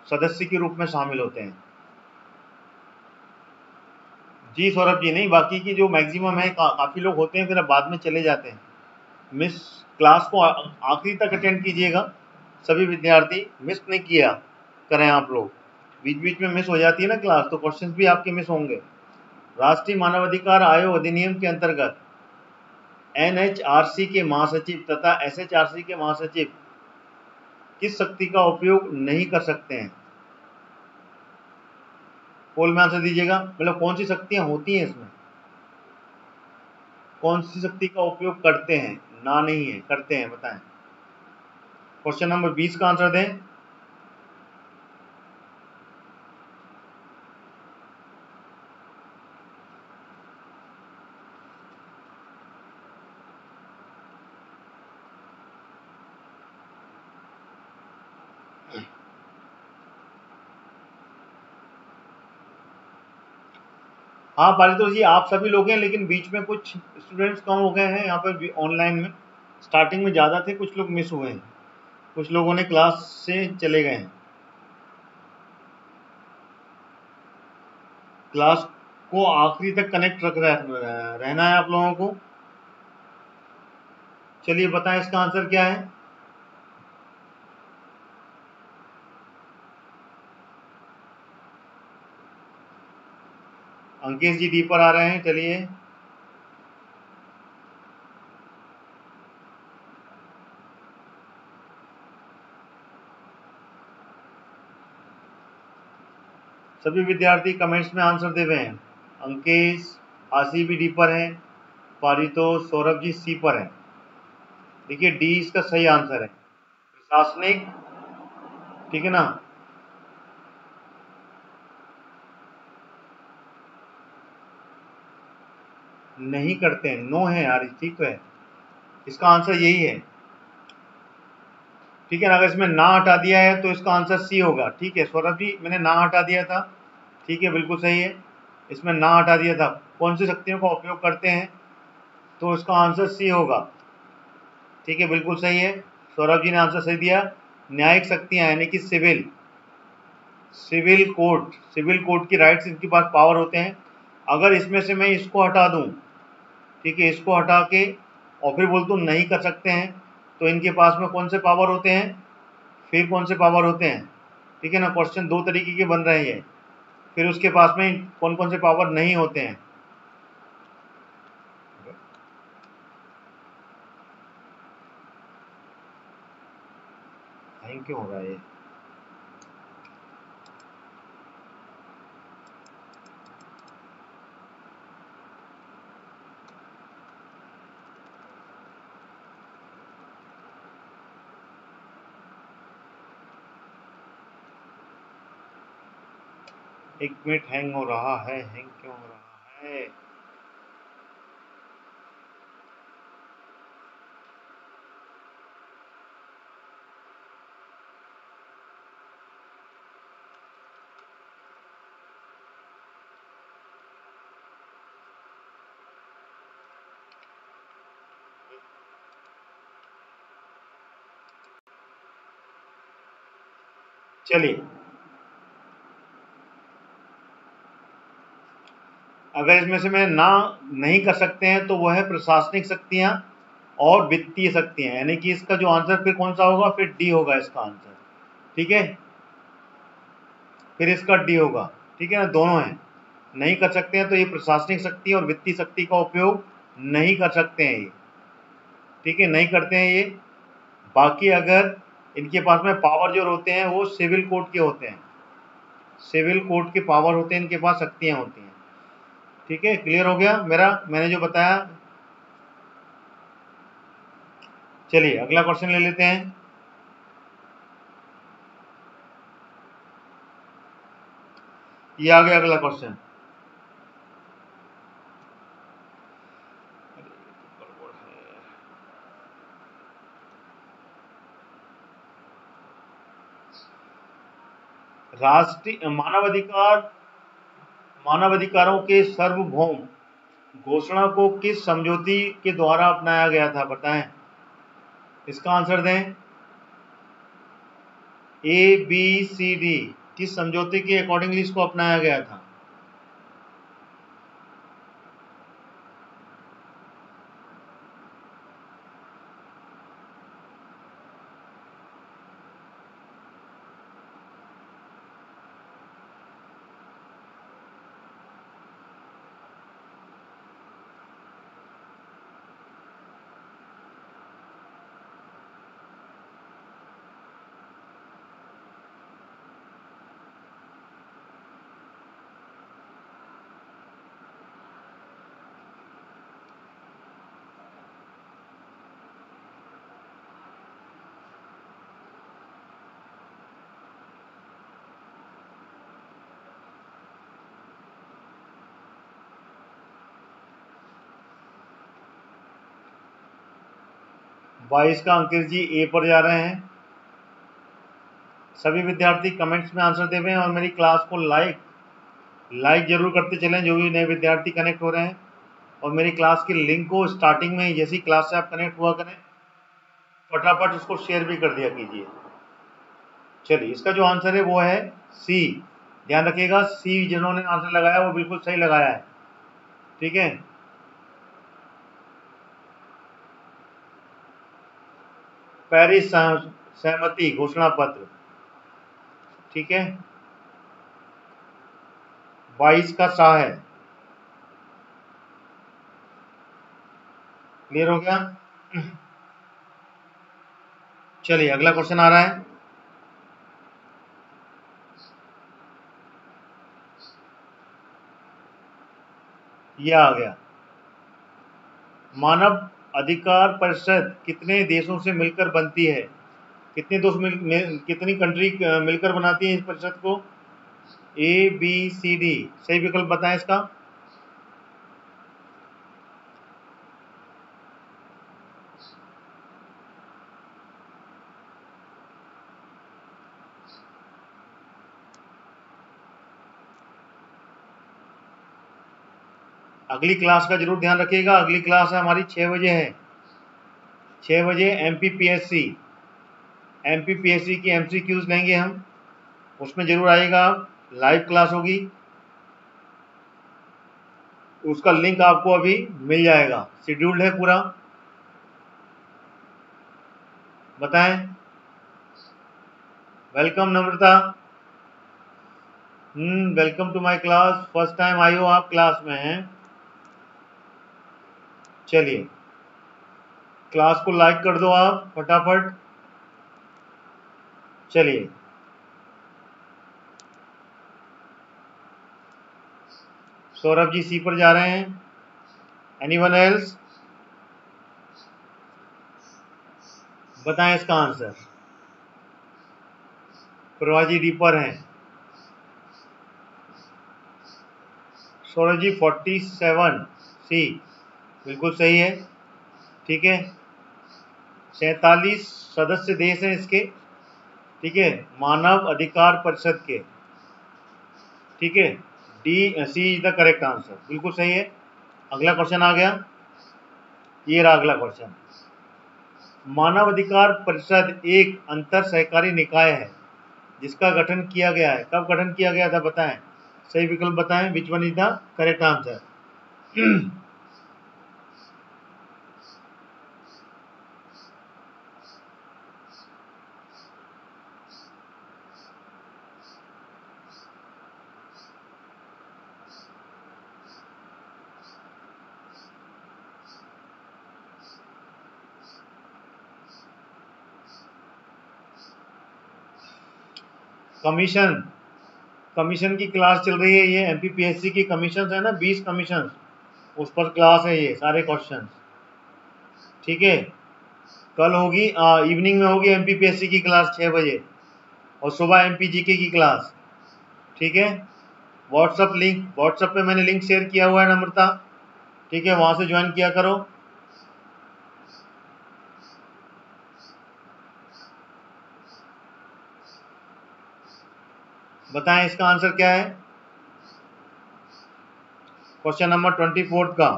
सदस्य के रूप में शामिल होते हैं। जी सौरभ जी, नहीं, बाकी की जो मैक्सिमम है काफ़ी लोग होते हैं, फिर अब बाद में चले जाते हैं। मिस क्लास को आखिरी तक अटेंड कीजिएगा, सभी विद्यार्थी मिस नहीं किया करें आप लोग। बीच बीच में मिस हो जाती है ना क्लास, तो क्वेश्चंस भी आपके मिस होंगे। राष्ट्रीय मानवाधिकार आयोग अधिनियम के अंतर्गत NHRC के महासचिव तथा SHRC के महासचिव किस शक्ति का उपयोग नहीं कर सकते हैं? पोल में आंसर दीजिएगा। मतलब कौन सी शक्तियां होती हैं इसमें, कौन सी शक्ति का उपयोग करते हैं? ना नहीं है, करते हैं, बताएं। क्वेश्चन नंबर 20 का आंसर दें। हाँ पारितोष जी, आप सभी लोग हैं, लेकिन बीच में कुछ स्टूडेंट्स कम हो गए हैं यहाँ पर ऑनलाइन में। स्टार्टिंग में ज़्यादा थे, कुछ लोग मिस हुए हैं, कुछ लोगों ने क्लास से चले गए हैं। क्लास को आखिरी तक कनेक्ट रहना है आप लोगों को। चलिए बताएं इसका आंसर क्या है। अंकेश जी डी पर आ रहे हैं, चलिए। सभी विद्यार्थी कमेंट्स में आंसर दे रहे हैं। अंकेश, आशी भी डी पर है, पारितोष, सौरभ जी सी पर है। देखिए डी इसका सही आंसर है, प्रशासनिक, ठीक है ना। नहीं करते हैं, नो है यार, ठीक तो है, इसका आंसर यही है, ठीक है ना। अगर इसमें ना हटा दिया है तो इसका आंसर सी होगा, ठीक है सौरभ जी, मैंने ना हटा दिया था, ठीक है, बिल्कुल सही है, इसमें ना हटा दिया था। कौन सी शक्तियों का उपयोग करते हैं, तो इसका आंसर सी होगा, ठीक है, बिल्कुल सही है, सौरभ जी ने आंसर सही दिया। न्यायिक शक्तियां यानी कि सिविल कोर्ट की राइट्स, इनके पास पावर होते हैं। अगर इसमें से मैं इसको हटा दूं, ठीक है, इसको हटा के और फिर बोल दूं नहीं कर सकते हैं, तो इनके पास में कौन से पावर होते हैं, फिर कौन से पावर होते हैं, ठीक है ना। क्वेश्चन दो तरीके के बन रहे हैं, फिर उसके पास में कौन कौन से पावर नहीं होते हैं। क्यों हो रहा है ये? एक मिनट, हैंग हो रहा है, हैंग क्यों हो रहा है? चलिए, अगर इसमें से मैं ना नहीं कर सकते हैं तो वह है प्रशासनिक शक्तियां और वित्तीय शक्तियां, यानी कि इसका जो आंसर फिर कौन सा होगा, फिर डी होगा इसका आंसर, ठीक है, फिर इसका डी होगा, ठीक है ना, दोनों हैं। नहीं कर सकते हैं तो ये प्रशासनिक शक्ति और वित्तीय शक्ति का उपयोग नहीं कर सकते हैं ये, ठीक है, नहीं करते हैं ये। बाकी अगर इनके पास में पावर जो होते हैं वो सिविल कोड के होते हैं, सिविल कोड के पावर होते हैं, इनके पास शक्तियां होती हैं, ठीक है। क्लियर हो गया मेरा, मैंने जो बताया। चलिए अगला क्वेश्चन ले लेते हैं। ये आ गया अगला क्वेश्चन। राष्ट्रीय मानवाधिकारों के सार्वभौम घोषणा को किस समझौते के द्वारा अपनाया गया था, बताएं। इसका आंसर दें। ABCD किस समझौते के अकॉर्डिंगली इसको अपनाया गया था? बाईस का अंकित जी ए पर जा रहे हैं। सभी विद्यार्थी कमेंट्स में आंसर देवें और मेरी क्लास को लाइक जरूर करते चलें जो भी नए विद्यार्थी कनेक्ट हो रहे हैं। और मेरी क्लास की लिंक को स्टार्टिंग में ही जैसी क्लास से आप कनेक्ट हुआ करें फटाफट उसको शेयर भी कर दिया कीजिए। चलिए इसका जो आंसर है वो है सी। ध्यान रखिएगा, सी जिन्होंने आंसर लगाया वो बिल्कुल सही लगाया है। ठीक है, पेरिस सहमति घोषणा पत्र। ठीक है, 22 का सा है। क्लियर हो गया? चलिए अगला क्वेश्चन आ रहा है। यह आ गया, मानव अधिकार परिषद कितने देशों से मिलकर बनती है? कितनी कंट्री मिलकर बनाती है इस परिषद को? ABCD सही विकल्प बताएं इसका। अगली क्लास का जरूर ध्यान रखिएगा। अगली क्लास है हमारी 6 बजे है। 6 बजे MPPSC की MCQs लेंगे हम, उसमें जरूर आइएगा। लाइव क्लास होगी, उसका लिंक आपको अभी मिल जाएगा। शेड्यूल्ड है पूरा। बताएं। Welcome Namrata. Welcome to my class. First time आई हो आप क्लास में हैं। चलिए क्लास को लाइक कर दो आप फटाफट। चलिए सौरभ जी सी पर जा रहे हैं। Anyone else? बताएं इसका आंसर। प्रभा जी डी पर हैं। सौरभ जी 47 सी बिल्कुल सही है। ठीक है, 47 सदस्य देश हैं इसके। ठीक है, मानव अधिकार परिषद के। ठीक है, सी इज द करेक्ट आंसर, बिल्कुल सही है। अगला क्वेश्चन आ गया, ये रहा अगला क्वेश्चन। मानव अधिकार परिषद एक अंतर सहकारी निकाय है जिसका गठन किया गया है। कब गठन किया गया था बताएं। सही विकल्प बताएं। Which one is the correct answer? Commission की क्लास चल रही है। ये MPPSC की कमीशन है ना, 20 कमीशन, उस पर क्लास है ये सारे क्वेश्चन। ठीक है, कल होगी इवनिंग में होगी MPPSC की क्लास 6 बजे और सुबह MPGK की क्लास। ठीक है, व्हाट्सअप पे मैंने लिंक शेयर किया हुआ है नम्रता। ठीक है, वहां से ज्वाइन किया करो। बताएं इसका आंसर क्या है क्वेश्चन नंबर 24 का।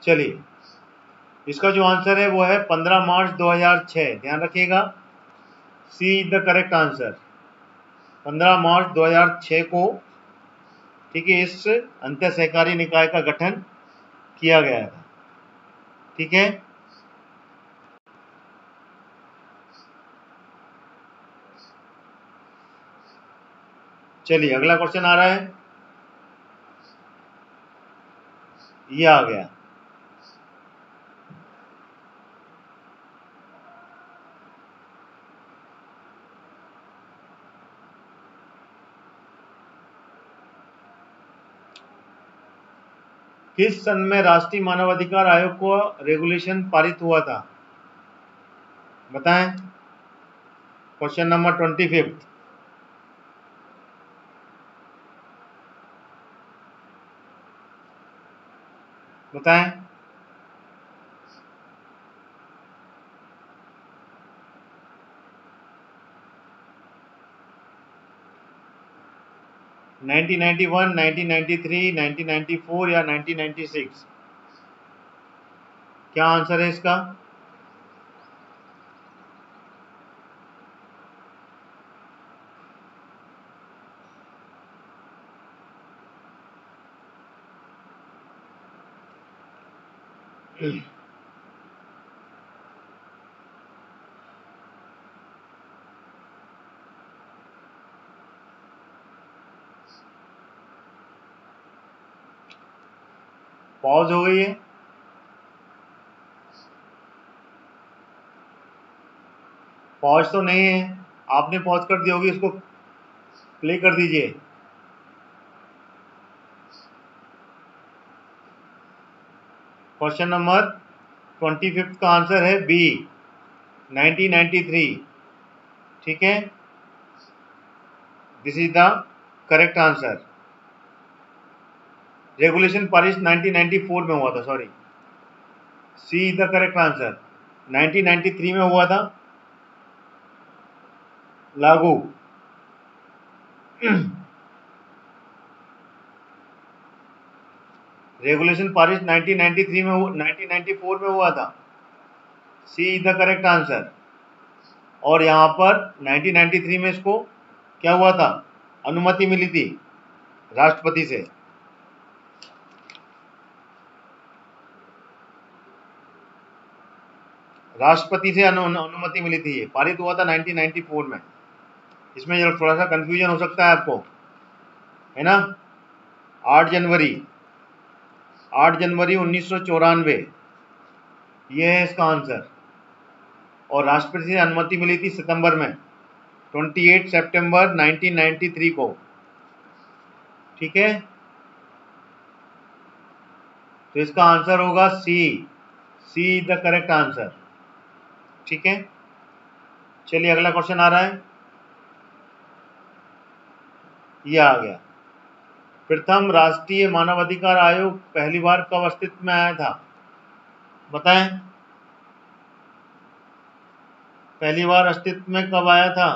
चलिए, इसका जो आंसर है वो है 15 मार्च 2006। ध्यान रखिएगा, सी इज द करेक्ट आंसर। 15 मार्च 2006 को, ठीक है, इस अंत्य सहकारी निकाय का गठन किया गया था। ठीक है, चलिए अगला क्वेश्चन आ रहा है, ये आ गया। किस सन में राष्ट्रीय मानवाधिकार आयोग को रेगुलेशन पारित हुआ था? बताएं, क्वेश्चन नंबर 25। बताएं। « 1991, 1993, 1994 या 1996? क्या आंसर है इसका? पॉज हो गई है। पॉज तो नहीं है, आपने पॉज कर दी होगी, इसको प्ले कर दीजिए। क्वेश्चन नंबर 25 का आंसर है बी, 1993। ठीक है, this is the correct answer. Regulation पारित 1994 में हुआ था, sorry, C is the correct answer. 1993 में हुआ था लागू। रेगुलेशन पारित 1993 में 1994 में हुआ था, सी इज द करेक्ट आंसर। और यहाँ पर 1993 में इसको क्या हुआ था, अनुमति मिली थी राष्ट्रपति से। राष्ट्रपति से अनुमति मिली थी, ये पारित हुआ था 1994 में। इसमें थोड़ा सा कंफ्यूजन हो सकता है आपको, है ना। 8 जनवरी 1994 ये है इसका आंसर। और राष्ट्रपति से अनुमति मिली थी सितंबर में, 28 सितंबर 1993 को। ठीक है, तो इसका आंसर होगा सी इज द करेक्ट आंसर। ठीक है, चलिए अगला क्वेश्चन आ रहा है, ये आ गया। प्रथम राष्ट्रीय मानवाधिकार आयोग पहली बार कब अस्तित्व में आया था? बताएं, पहली बार अस्तित्व में कब आया था?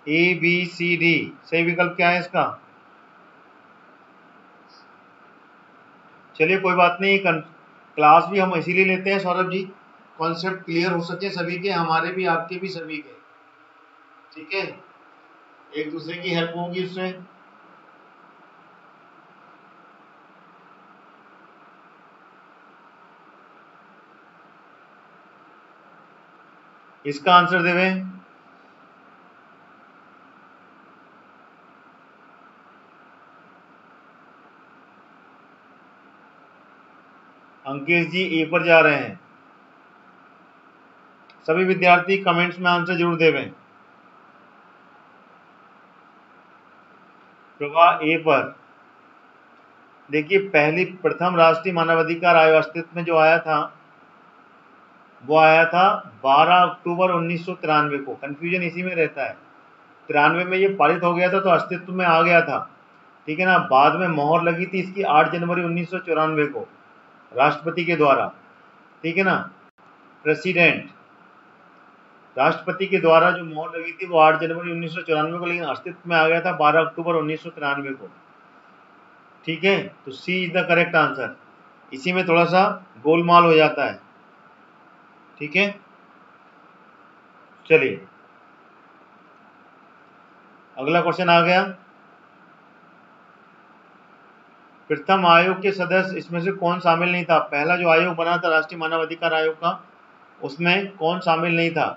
ABCD, सही विकल्प क्या है इसका? चलिए कोई बात नहीं, क्लास भी हम इसीलिए लेते हैं सौरभ जी, कॉन्सेप्ट क्लियर हो सके सभी के, हमारे भी, आपके भी, सभी के। ठीक है, एक दूसरे की हेल्प होगी उससे। इसका आंसर देवे। अंकेश जी ए पर जा रहे हैं। सभी विद्यार्थी कमेंट्स में आंसर जरूर देवें। प्रवाह ए पर देखिए, प्रथम राष्ट्रीय मानवाधिकार आयोग अस्तित्व में जो आया था वो आया था 12 अक्टूबर 1993 को। कंफ्यूजन इसी में रहता है, 93 में ये पारित हो गया था तो अस्तित्व में आ गया था, ठीक है ना। बाद में मोहर लगी थी इसकी 8 जनवरी 1994 को राष्ट्रपति के द्वारा, ठीक है ना। प्रेसिडेंट राष्ट्रपति के द्वारा जो मोहर लगी थी वो 8 जनवरी 1994 को, लेकिन अस्तित्व में आ गया था 12 अक्टूबर 1993 को, ठीक है। तो सी इज द करेक्ट आंसर। इसी में थोड़ा सा गोलमाल हो जाता है, ठीक है। चलिए अगला क्वेश्चन आ गया। प्रथम आयोग के सदस्य इसमें से कौन शामिल नहीं था? पहला जो आयोग बना था राष्ट्रीय मानवाधिकार आयोग का, उसमें कौन शामिल नहीं था?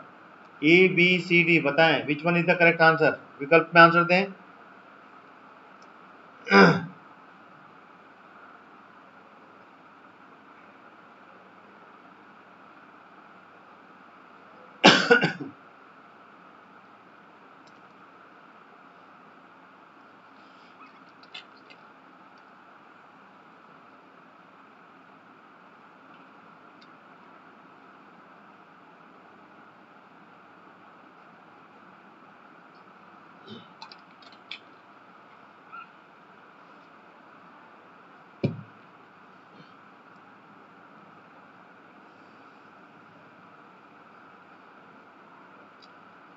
ए बी सी डी बताएं, which one is the correct answer? विकल्प में आंसर दें।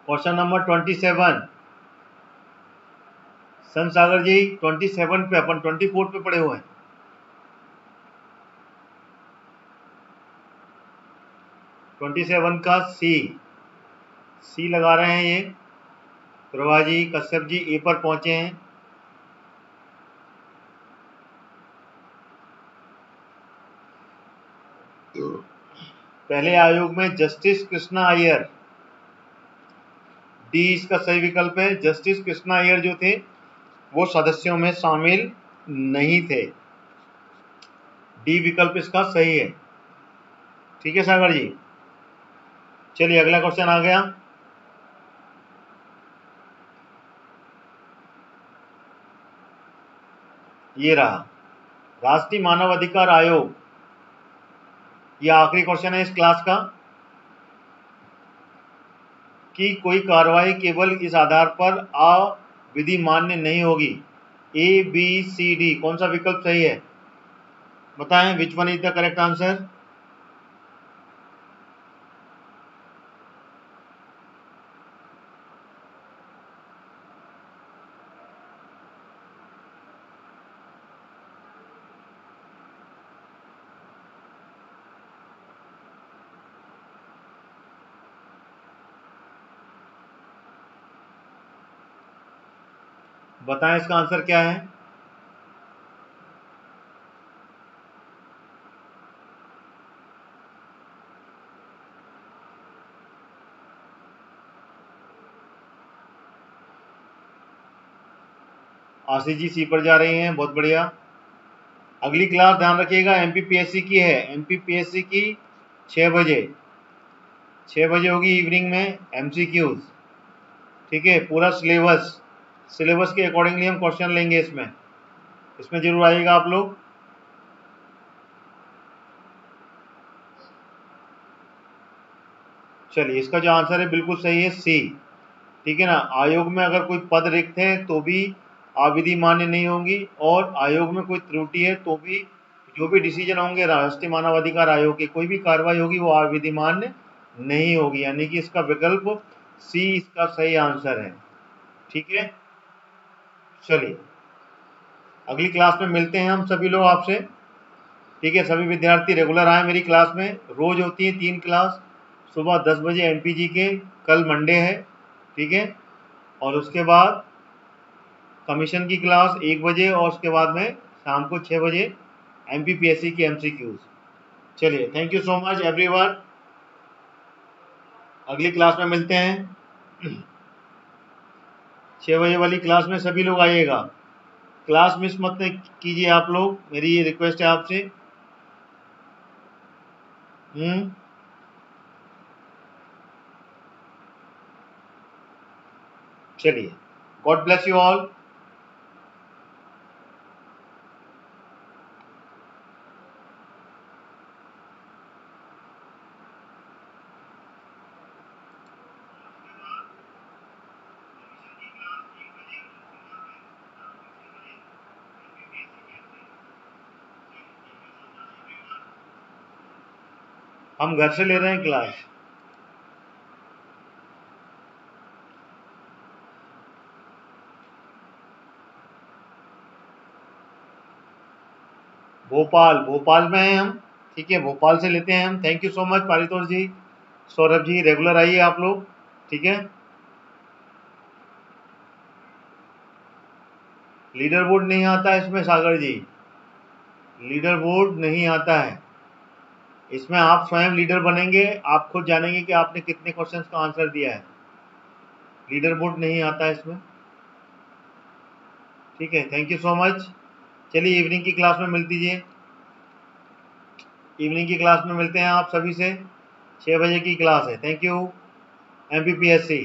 क्वेश्चन नंबर 27 संसागर जी, 27 पे, अपन 24 पे पड़े हुए हैं। 27 का सी लगा रहे हैं ये। प्रभा जी, कश्यप जी ए पर पहुंचे हैं। पहले आयोग में जस्टिस कृष्णा अय्यर, डी इसका सही विकल्प है। जस्टिस कृष्णा अय्यर जो थे वो सदस्यों में शामिल नहीं थे, डी विकल्प इसका सही है, ठीक है सागर जी। चलिए अगला क्वेश्चन आ गया। ये रहा राष्ट्रीय मानव अधिकार आयोग, यह आखिरी क्वेश्चन है इस क्लास का, कि कोई कार्रवाई केवल इस आधार पर अविधि मान्य नहीं होगी। ए बी सी डी कौन सा विकल्प सही है? बताएं, which one is the correct answer? बताएं इसका आंसर क्या है? आशीष जी सी पर जा रही हैं, बहुत बढ़िया। अगली क्लास ध्यान रखिएगा एमपीपीएससी की है, एमपीपीएससी की 6 बजे, 6 बजे होगी इवनिंग में एमसीक्यूज, ठीक है। पूरा सिलेबस के अकॉर्डिंगली हम क्वेश्चन लेंगे इसमें जरूर आइएगा आप लोग। चलिए इसका जो आंसर है बिल्कुल सही है, सी, ठीक है ना। आयोग में अगर कोई पद रिक्त है तो भी अविधि मान्य नहीं होंगी, और आयोग में कोई त्रुटि है तो भी जो भी डिसीजन होंगे राष्ट्रीय मानवाधिकार आयोग की, कोई भी कार्रवाई होगी वो अविधि मान्य नहीं होगी, यानी कि इसका विकल्प सी इसका सही आंसर है, ठीक है। चलिए अगली क्लास में मिलते हैं हम सभी लोग आपसे, ठीक है। सभी विद्यार्थी रेगुलर आए मेरी क्लास में, रोज होती है 3 क्लास, सुबह 10 बजे एमपीजी के, कल मंडे है, ठीक है। और उसके बाद कमीशन की क्लास 1 बजे, और उसके बाद में शाम को 6 बजे एमपीपीएससी की एमसीक्यूज। चलिए thank you so much everyone, अगली क्लास में मिलते हैं। 6 बजे वाली क्लास में सभी लोग आइएगा, क्लास मिस मत कीजिए आप लोग, मेरी ये रिक्वेस्ट है आपसे। चलिए, गॉड ब्लेस यू ऑल। हम घर से ले रहे हैं क्लास। भोपाल में हैं हम, ठीक है, भोपाल से लेते हैं हम। Thank you so much Paritosh ji, Saurabh ji, regular आइए आप लोग, ठीक है। लीडर बोर्ड नहीं आता है इसमें सागर जी, लीडर बोर्ड नहीं आता है इसमें। आप स्वयं लीडर बनेंगे, आप खुद जानेंगे कि आपने कितने क्वेश्चंस का आंसर दिया है। लीडर बोर्ड नहीं आता है इसमें, ठीक है। Thank you so much. चलिए इवनिंग की क्लास में मिल दीजिए, इवनिंग की क्लास में मिलते हैं आप सभी से। 6 बजे की क्लास है। Thank you. MPPSC